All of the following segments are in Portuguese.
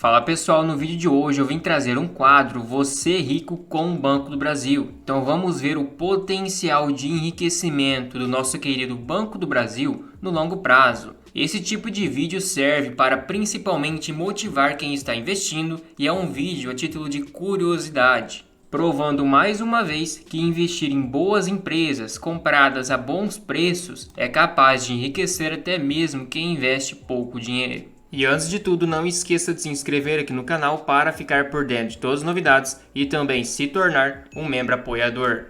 Fala pessoal, no vídeo de hoje eu vim trazer um quadro Você Rico com o Banco do Brasil. Então vamos ver o potencial de enriquecimento do nosso querido Banco do Brasil no longo prazo. Esse tipo de vídeo serve para principalmente motivar quem está investindo e é um vídeo a título de curiosidade, provando mais uma vez que investir em boas empresas compradas a bons preços é capaz de enriquecer até mesmo quem investe pouco dinheiro. E antes de tudo, não esqueça de se inscrever aqui no canal para ficar por dentro de todas as novidades e também se tornar um membro apoiador.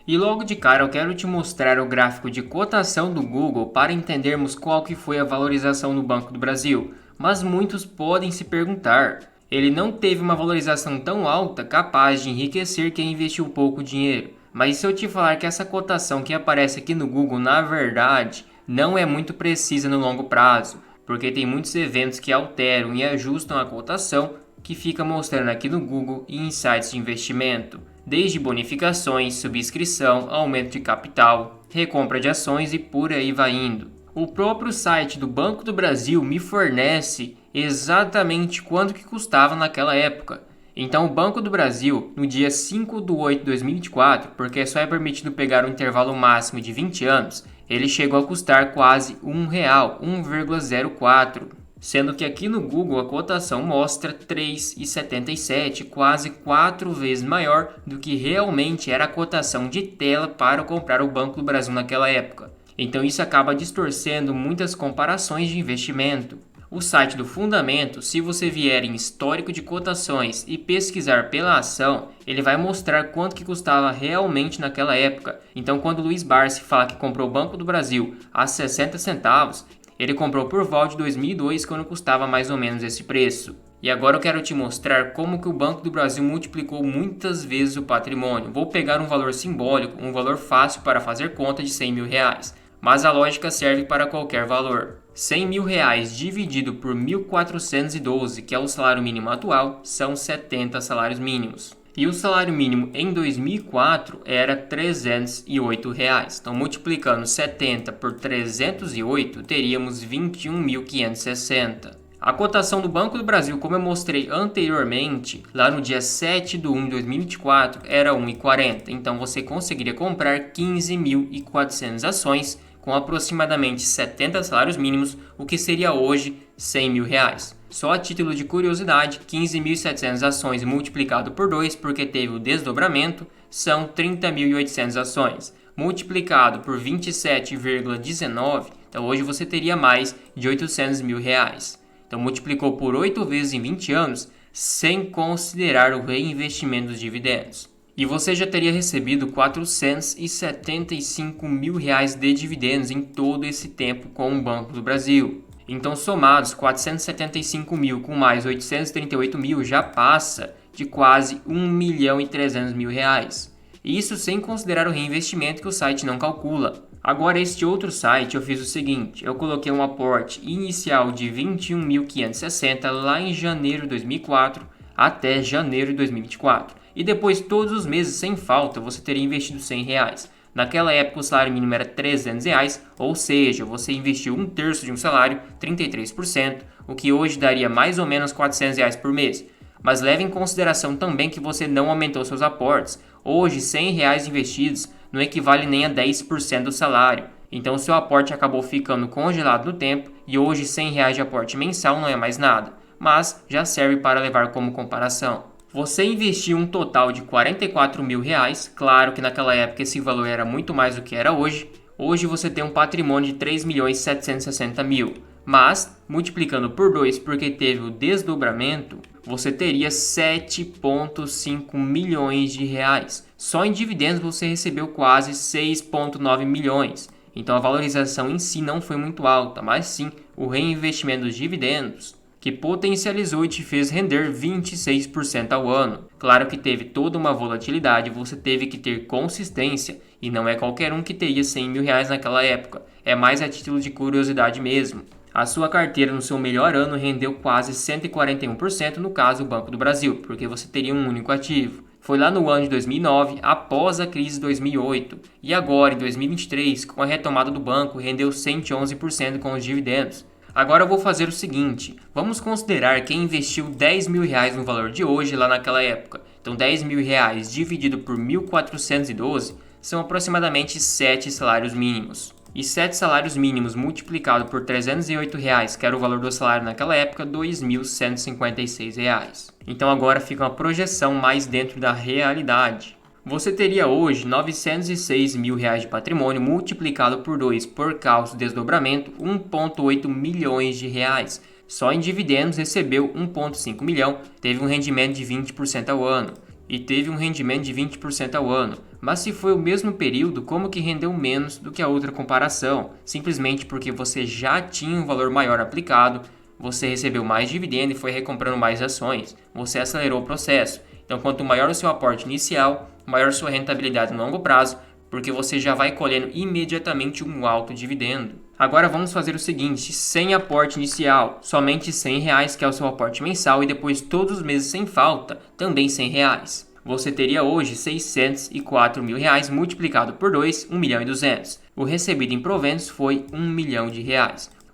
E logo de cara eu quero te mostrar o gráfico de cotação do Google para entendermos qual que foi a valorização do Banco do Brasil. Mas muitos podem se perguntar, ele não teve uma valorização tão alta capaz de enriquecer quem investiu pouco dinheiro. Mas se eu te falar que essa cotação que aparece aqui no Google, na verdade, não é muito precisa no longo prazo, porque tem muitos eventos que alteram e ajustam a cotação que fica mostrando aqui no Google e em sites de investimento, desde bonificações, subscrição, aumento de capital, recompra de ações e por aí vai indo. O próprio site do Banco do Brasil me fornece exatamente quanto que custava naquela época. Então o Banco do Brasil, no dia 5/8/2024, porque só é permitido pegar um intervalo máximo de 20 anos, ele chegou a custar quase R$1, 1,04, sendo que aqui no Google a cotação mostra 3,77, quase 4 vezes maior do que realmente era a cotação de tela para comprar o Banco do Brasil naquela época. Então isso acaba distorcendo muitas comparações de investimento. O site do Fundamento, se você vier em histórico de cotações e pesquisar pela ação, ele vai mostrar quanto que custava realmente naquela época. Então quando o Luiz Barsi fala que comprou o Banco do Brasil a 60 centavos, ele comprou por volta de 2002 quando custava mais ou menos esse preço. E agora eu quero te mostrar como que o Banco do Brasil multiplicou muitas vezes o patrimônio. Vou pegar um valor simbólico, um valor fácil para fazer conta de R$100 mil. Mas a lógica serve para qualquer valor. R$100 mil dividido por 1.412, que é o salário mínimo atual, são 70 salários mínimos. E o salário mínimo em 2004 era R$308. Então, multiplicando 70 por 308, teríamos 21.560. A cotação do Banco do Brasil, como eu mostrei anteriormente, lá no dia 7/1/2024, era 1,40. Então, você conseguiria comprar 15.400 ações com aproximadamente 70 salários mínimos, o que seria hoje R$100 mil. Só a título de curiosidade, 15.700 ações multiplicado por 2, porque teve o desdobramento, são 30.800 ações. Multiplicado por 27,19, então hoje você teria mais de R$800 mil. Então multiplicou por 8 vezes em 20 anos, sem considerar o reinvestimento dos dividendos. E você já teria recebido R$475 mil de dividendos em todo esse tempo com o Banco do Brasil. Então, somados 475 mil com mais 838 mil, já passa de quase R$1.300.000. Isso sem considerar o reinvestimento que o site não calcula. Agora, este outro site, eu fiz o seguinte, eu coloquei um aporte inicial de 21.560 lá em janeiro de 2004 até janeiro de 2024. E depois, todos os meses, sem falta, você teria investido R$100. Naquela época, o salário mínimo era R$300, ou seja, você investiu 1/3 de um salário, 33%, o que hoje daria mais ou menos R$400 por mês. Mas leve em consideração também que você não aumentou seus aportes. Hoje, R$100 investidos não equivale nem a 10% do salário. Então, o seu aporte acabou ficando congelado no tempo e hoje R$100 de aporte mensal não é mais nada, mas já serve para levar como comparação. Você investiu um total de R$44 mil, claro que naquela época esse valor era muito mais do que era hoje. Hoje você tem um patrimônio de R$3.760.000, mas multiplicando por 2 porque teve o desdobramento, você teria R$7,5 milhões. Só em dividendos você recebeu quase R$6,9 milhões. Então a valorização em si não foi muito alta, mas sim o reinvestimento dos dividendos que potencializou e te fez render 26% ao ano. Claro que teve toda uma volatilidade, você teve que ter consistência e não é qualquer um que teria R$100 mil naquela época, é mais a título de curiosidade mesmo. A sua carteira no seu melhor ano rendeu quase 141% no caso do Banco do Brasil, porque você teria um único ativo. Foi lá no ano de 2009, após a crise de 2008. E agora, em 2023, com a retomada do banco, rendeu 111% com os dividendos. Agora eu vou fazer o seguinte, vamos considerar quem investiu R$10.000 no valor de hoje lá naquela época. Então R$10.000 dividido por 1.412 são aproximadamente 7 salários mínimos. E 7 salários mínimos multiplicado por R$308, que era o valor do salário naquela época, R$2.156. Então agora fica uma projeção mais dentro da realidade. Você teria hoje R$906.000 de patrimônio multiplicado por 2 por causa do desdobramento, R$1,8 milhões. Só em dividendos recebeu R$1,5 milhão, teve um rendimento de 20% ao ano. Mas se foi o mesmo período, como que rendeu menos do que a outra comparação? Simplesmente porque você já tinha um valor maior aplicado, você recebeu mais dividendo e foi recomprando mais ações. Você acelerou o processo. Então, quanto maior o seu aporte inicial, maior sua rentabilidade no longo prazo, porque você já vai colhendo imediatamente um alto dividendo. Agora vamos fazer o seguinte, sem aporte inicial, somente R$100, que é o seu aporte mensal, e depois todos os meses sem falta, também R$100. Você teria hoje R$604.000 multiplicado por 2, R$1.200.000. O recebido em proventos foi R$1 milhão.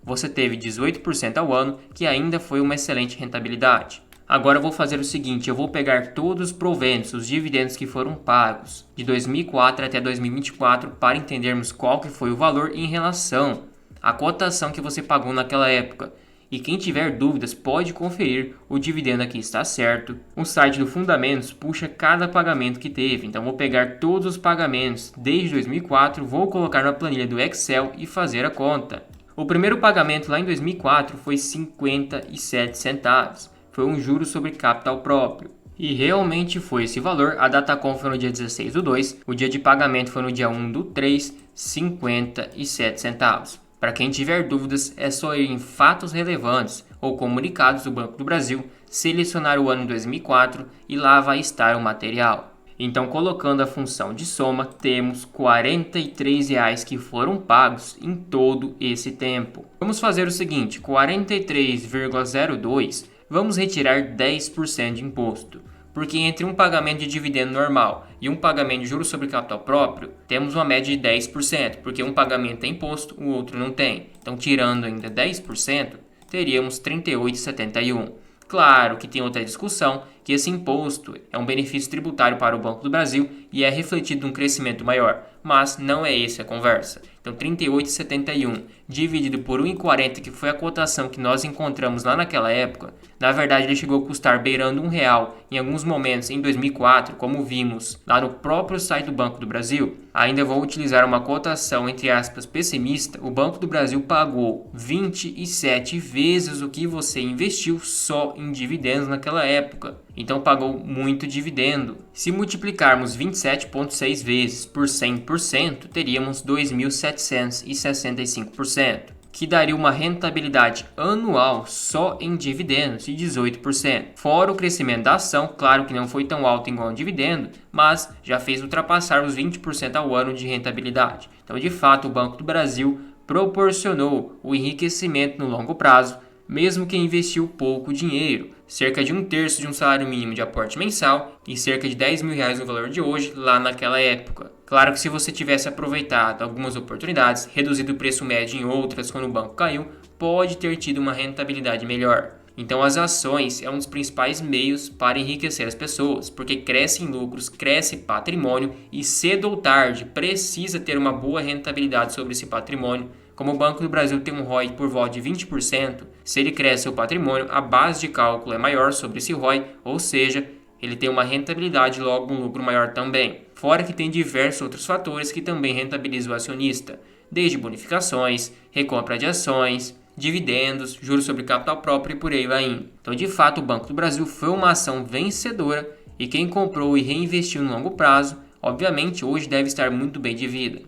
Você teve 18% ao ano, que ainda foi uma excelente rentabilidade. Agora eu vou fazer o seguinte, eu vou pegar todos os proventos, os dividendos que foram pagos de 2004 até 2024 para entendermos qual que foi o valor em relação à cotação que você pagou naquela época. E quem tiver dúvidas pode conferir, o dividendo aqui está certo. O site do Fundamentos puxa cada pagamento que teve, então vou pegar todos os pagamentos desde 2004, vou colocar na planilha do Excel e fazer a conta. O primeiro pagamento lá em 2004 foi 57 centavos. Foi um juro sobre capital próprio. E realmente foi esse valor, a Datacom foi no dia 16/2, o dia de pagamento foi no dia 1/3, 57 centavos. Para quem tiver dúvidas, é só ir em fatos relevantes ou comunicados do Banco do Brasil, selecionar o ano 2004 e lá vai estar o material. Então, colocando a função de soma, temos R$43 que foram pagos em todo esse tempo. Vamos fazer o seguinte, 43,02, vamos retirar 10% de imposto. Porque entre um pagamento de dividendo normal e um pagamento de juros sobre capital próprio, temos uma média de 10%, porque um pagamento tem imposto, o outro não tem. Então, tirando ainda 10%, teríamos 38,71. Claro que tem outra discussão, que esse imposto é um benefício tributário para o Banco do Brasil e é refletido num crescimento maior, mas não é essa a conversa. Então, 38,71 dividido por 1,40, que foi a cotação que nós encontramos lá naquela época, na verdade ele chegou a custar beirando R$1 em alguns momentos em 2004, como vimos lá no próprio site do Banco do Brasil. Ainda vou utilizar uma cotação entre aspas pessimista, o Banco do Brasil pagou 27 vezes o que você investiu só em dividendos naquela época. Então pagou muito dividendo. Se multiplicarmos 27,6 vezes por 100%, teríamos 2.765%, que daria uma rentabilidade anual só em dividendos de 18%. Fora o crescimento da ação, claro que não foi tão alto igual o dividendo, mas já fez ultrapassar os 20% ao ano de rentabilidade. Então, de fato, o Banco do Brasil proporcionou o enriquecimento no longo prazo, mesmo quem investiu pouco dinheiro, cerca de 1/3 de um salário mínimo de aporte mensal e cerca de R$10.000 no valor de hoje, lá naquela época. Claro que se você tivesse aproveitado algumas oportunidades, reduzido o preço médio em outras quando o banco caiu, pode ter tido uma rentabilidade melhor. Então as ações é um dos principais meios para enriquecer as pessoas, porque crescem lucros, cresce patrimônio e cedo ou tarde precisa ter uma boa rentabilidade sobre esse patrimônio. Como o Banco do Brasil tem um ROI por volta de 20%, se ele cresce seu patrimônio, a base de cálculo é maior sobre esse ROI, ou seja, ele tem uma rentabilidade, logo um lucro maior também. Fora que tem diversos outros fatores que também rentabilizam o acionista, desde bonificações, recompra de ações, dividendos, juros sobre capital próprio e por aí vai indo. Então, de fato, o Banco do Brasil foi uma ação vencedora e quem comprou e reinvestiu no longo prazo, obviamente, hoje deve estar muito bem de vida.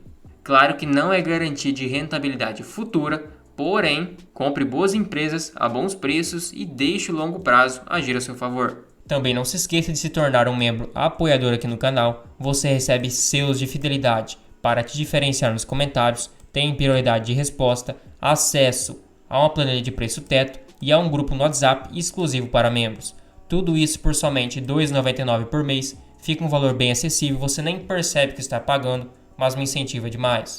Claro que não é garantia de rentabilidade futura, porém, compre boas empresas a bons preços e deixe o longo prazo agir a seu favor. Também não se esqueça de se tornar um membro apoiador aqui no canal. Você recebe selos de fidelidade para te diferenciar nos comentários, tem prioridade de resposta, acesso a uma planilha de preço teto e a um grupo no WhatsApp exclusivo para membros. Tudo isso por somente R$ 2,99 por mês. Fica um valor bem acessível, você nem percebe que está pagando, mas me incentiva demais.